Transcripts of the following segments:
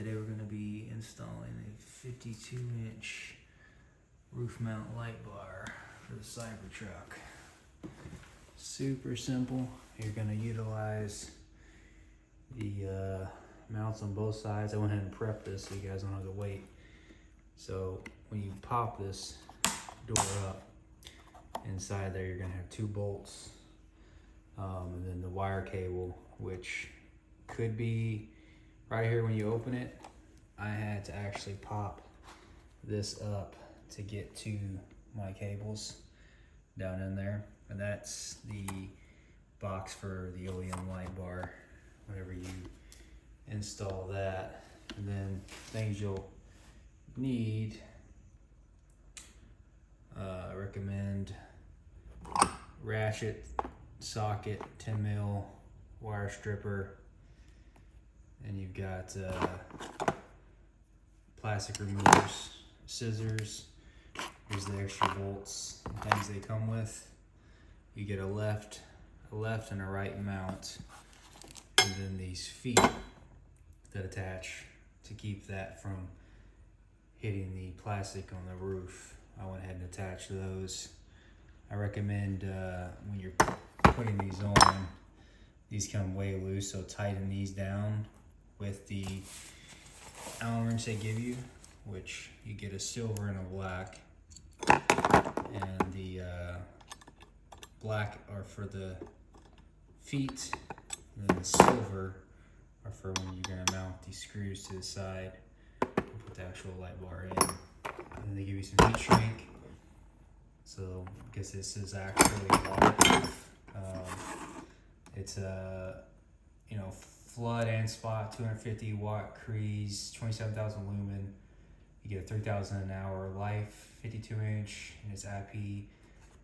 Today we're going to be installing a 52-inch roof mount light bar for the Cybertruck. Super simple. You're going to utilize the mounts on both sides. I went ahead and prepped this so you guys don't have to wait. So when you pop this door up, inside there you're going to have two bolts, and then the wire cable, which could be right here when you open it. I had to actually pop this up to get to my cables down in there, and that's the box for the OEM light bar whenever you install that. And then things you'll need, I recommend ratchet, socket, 10 mil wire stripper, and you've got plastic removers, scissors. Here's the extra bolts and things they come with. You get a left and a right mount, and then these feet that attach to keep that from hitting the plastic on the roof. I went ahead and attached those. I recommend when you're putting these on, these come way loose, so tighten these down with the Allen wrench they give you, which you get a silver and a black, and the black are for the feet, and then the silver are for when you're going to mount these screws to the side and put the actual light bar in. And then they give you some heat shrink, so because this is actually waterproof. It's a flood and spot 250 watt crease, 27,000 lumen. You get a 3,000 an hour life, 52 inch, and it's IP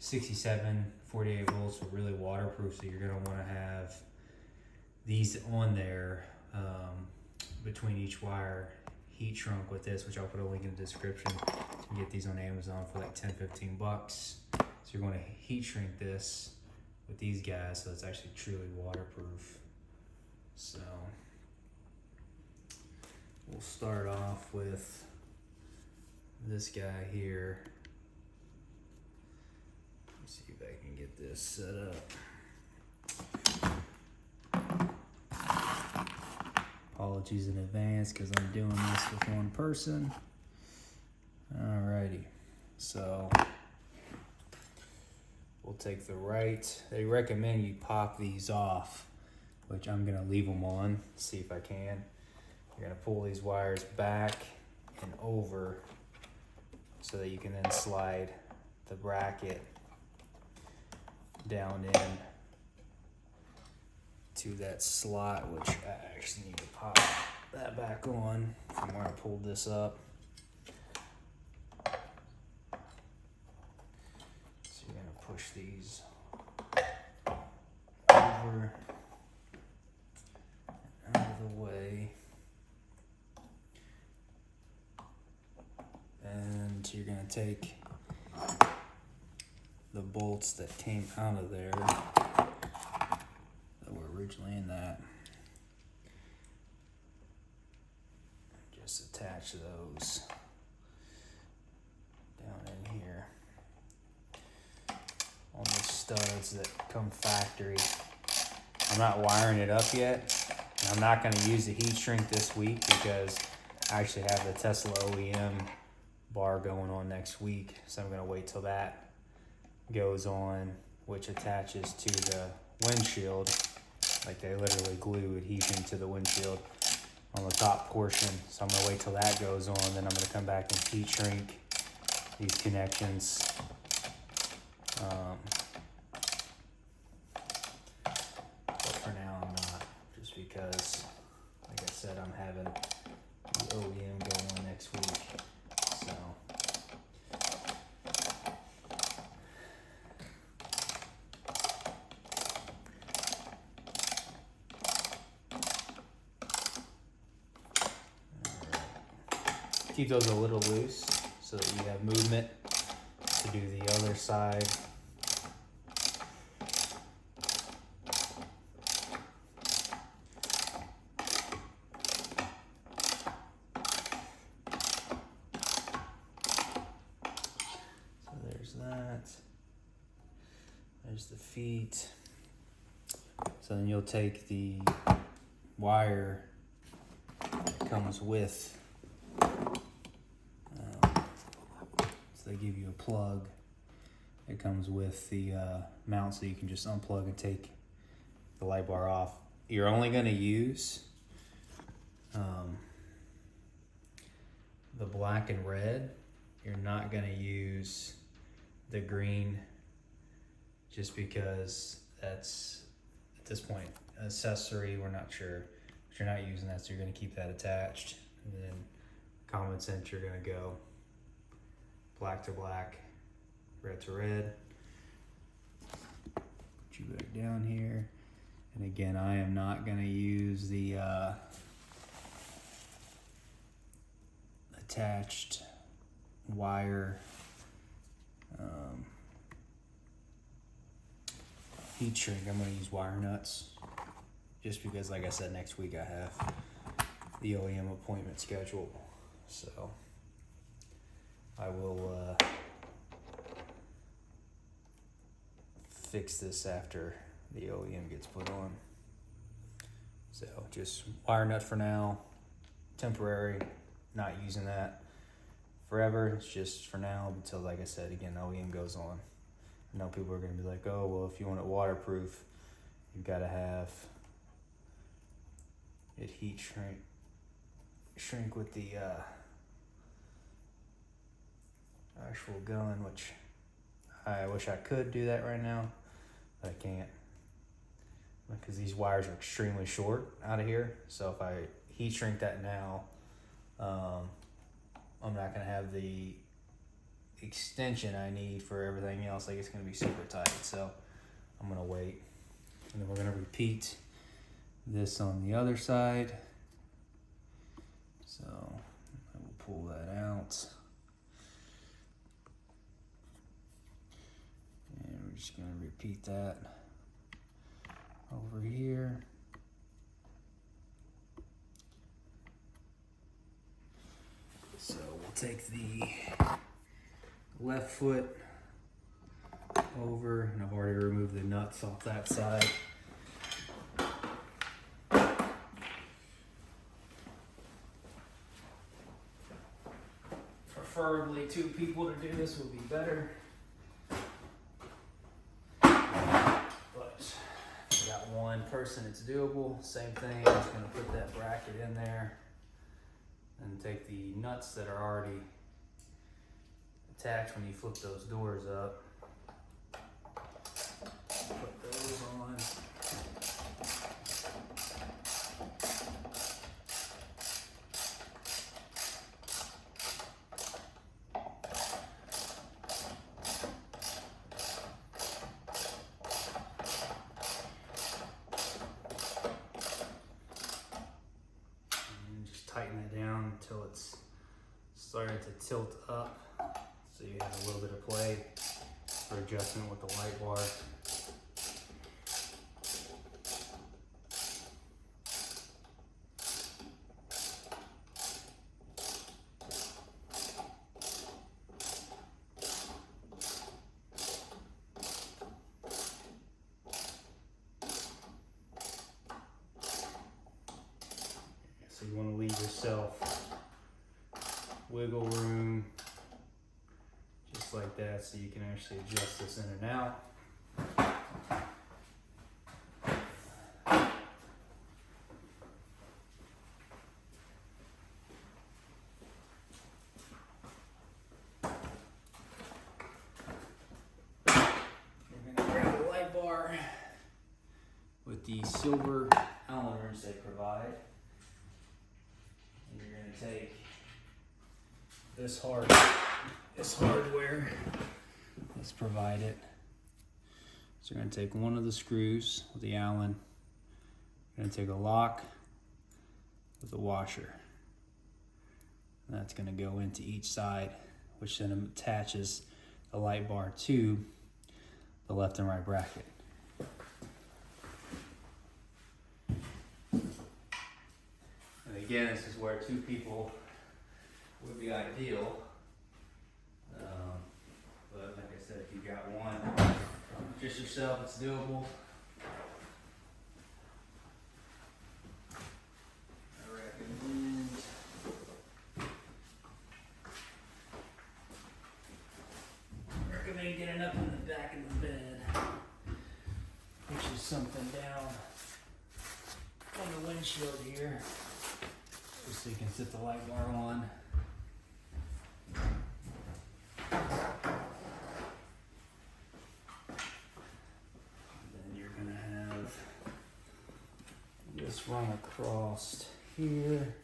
67, 48 volts, so really waterproof. So you're gonna want to have these on there between each wire, heat shrunk with this, which I'll put a link in the description. You can get these on Amazon for like 10-15 bucks. So you're going to heat shrink this with these guys so it's actually truly waterproof. So we'll start off with this guy here. Let's see if I can get this set up. Apologies in advance because I'm doing this with one person. Alrighty, so we'll take the right. They recommend you pop these off, which I'm gonna leave them on, see if I can. You're gonna pull these wires back and over so that you can then slide the bracket down in to that slot, which I actually need to pop that back on from where I pulled this up. So you're gonna push these over and out of the way, and you're gonna take the bolts that came out of there that were originally in that, just attach those down in here on the studs that come factory. I'm not wiring it up yet. I'm not going to use the heat shrink this week because I actually have the Tesla OEM bar going on next week, so I'm going to wait till that goes on, which attaches to the windshield. Like they literally glue adhesion to the windshield on the top portion. So I'm gonna wait till that goes on, then I'm gonna come back and heat shrink these connections. But for now I'm not, just because, like I said, I'm having the OEM going on next week. So keep those a little loose so that you have movement to do the other side. There's the feet. So then you'll take the wire that comes with, so they give you a plug. It comes with the mount, so you can just unplug and take the light bar off. You're only going to use the black and red. You're not going to use the green, just because that's, at this point, an accessory. We're not sure, but you're not using that, so you're going to keep that attached. And then common sense, you're going to go black to black, red to red. Put you back down here. And again, I am not going to use the attached wire heat shrink. I'm going to use wire nuts, just because, like I said, next week I have the OEM appointment scheduled. So I will fix this after the OEM gets put on. So just wire nut for now, temporary, not using that forever. It's just for now until, like I said, again, OEM goes on. I know people are going to be like, oh, well, if you want it waterproof, you've got to have it heat shrink with the actual gun, which I wish I could do that right now, but I can't, because these wires are extremely short out of here. So if I heat shrink that now, I'm not going to have the extension I need for everything else. Like, it's going to be super tight, so I'm going to wait. And then we're going to repeat this on the other side. So I will pull that out. And we're just going to repeat that over here. So we'll take the left foot over, and I've already removed the nuts off that side. Preferably 2 people to do this would be better. But if I got 1 person, it's doable. Same thing, I'm just gonna put that bracket in there and take the nuts that are already attached when you flip those doors up. Put those on. And just tighten it down until it's starting to tilt up, so you have a little bit of play for adjustment with the light bar. So you want to leave yourself wiggle room, just like that, so you can actually adjust this in and out. You're going to grab the light bar with the silver Allen wrench they provide, and you're going to take this hardware that's provided. So you're going to take one of the screws with the Allen. You're going to take a lock with a washer. And that's going to go into each side, which then attaches the light bar to the left and right bracket. And again, this is where 2 people would be ideal, but like I said, if you got 1, just yourself, it's doable. I recommend getting up in the back of the bed. Push something down on the windshield here, just so you can sit the light bar on. Just run across here.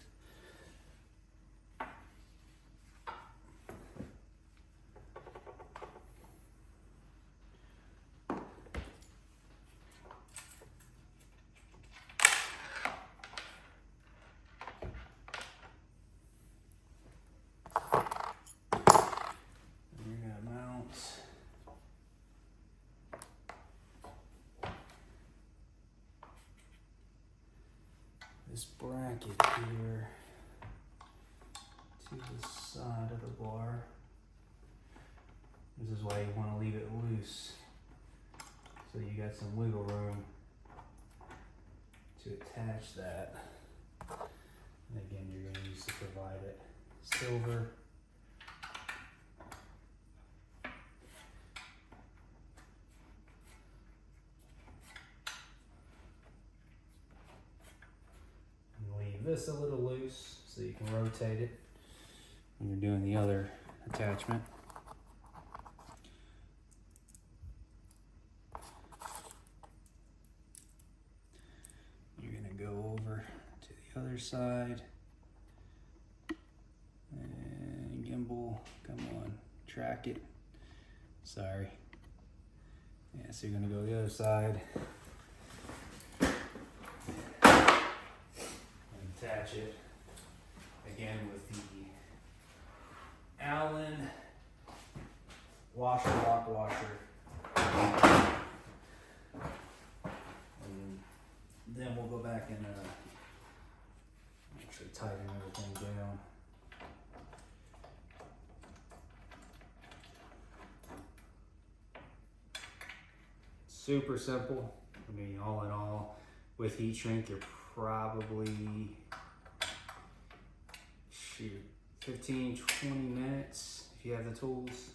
And you're gonna mount this bracket here to the side of the bar. This is why you want to leave it loose, so you got some wiggle room to attach that. And again, you're going to use to provide it silver. This a little loose so you can rotate it when you're doing the other attachment. You're going to go over to the other side and gimbal, come on, track it. Sorry. Yeah, so you're going to go the other side. Attach it again with the Allen washer, lock washer, and then we'll go back and actually tighten everything down. Super simple. I mean, all in all, with heat shrink, you're probably 15-20 minutes if you have the tools.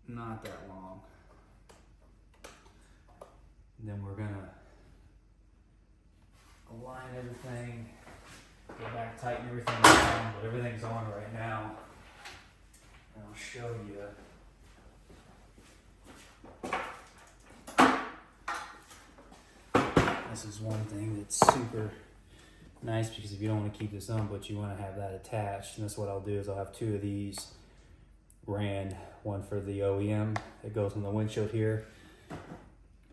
Not that long. And then we're gonna align everything, go back, tighten everything down, but everything's on right now. And I'll show you. This is one thing that's super nice, because if you don't want to keep this on but you want to have that attached, and that's what I'll do, is I'll have two of these ran, one for the OEM that goes on the windshield here,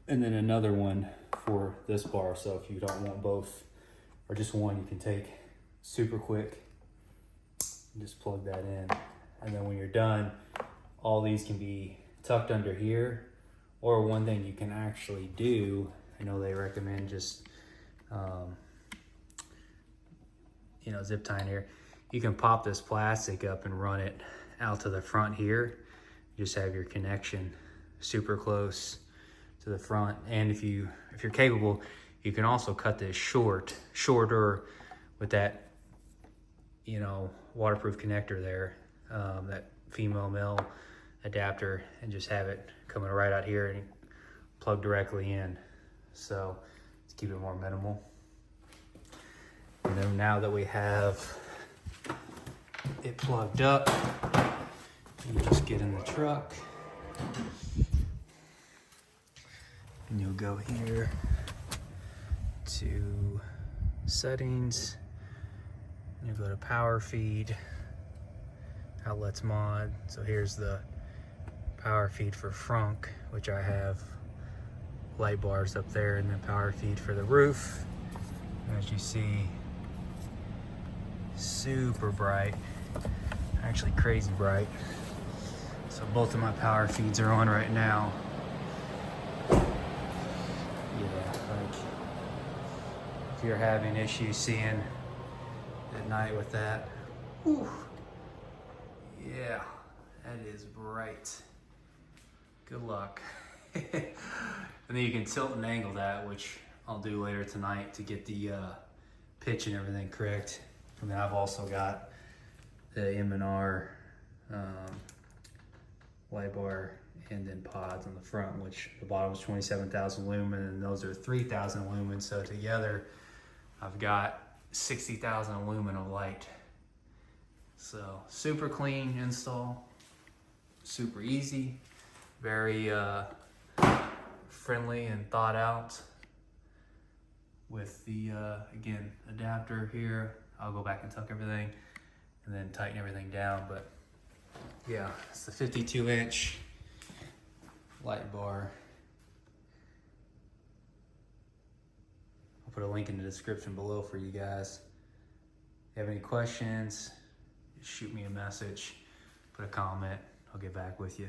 and then another one for this bar. So if you don't want both or just one, you can take super quick and just plug that in, and then when you're done, all these can be tucked under here. Or one thing you can actually do, I know they recommend just zip tying here. You can pop this plastic up and run it out to the front here. You just have your connection super close to the front. And if you're capable, you can also cut this shorter with that waterproof connector there, that female male adapter, and just have it coming right out here and plug directly in. So let's keep it more minimal. And then now that we have it plugged up, you just get in the truck and you'll go here to settings, and you'll go to power feed, outlets mod. So here's the power feed for frunk, which I have light bars up there, and then power feed for the roof. As you see, super bright, actually crazy bright. So both of my power feeds are on right now. Yeah, like if you're having issues seeing at night with that, whew, yeah, that is bright. Good luck. And then you can tilt and angle that, which I'll do later tonight to get the pitch and everything correct. And then I've also got the M&R light bar and then pods on the front, which the bottom is 27,000 lumen and those are 3,000 lumen. So together I've got 60,000 lumen of light. So super clean install, super easy, very friendly and thought out with the, again, adapter here. I'll go back and tuck everything and then tighten everything down. But yeah, it's the 52-inch light bar. I'll put a link in the description below for you guys. If you have any questions, shoot me a message, put a comment, I'll get back with you.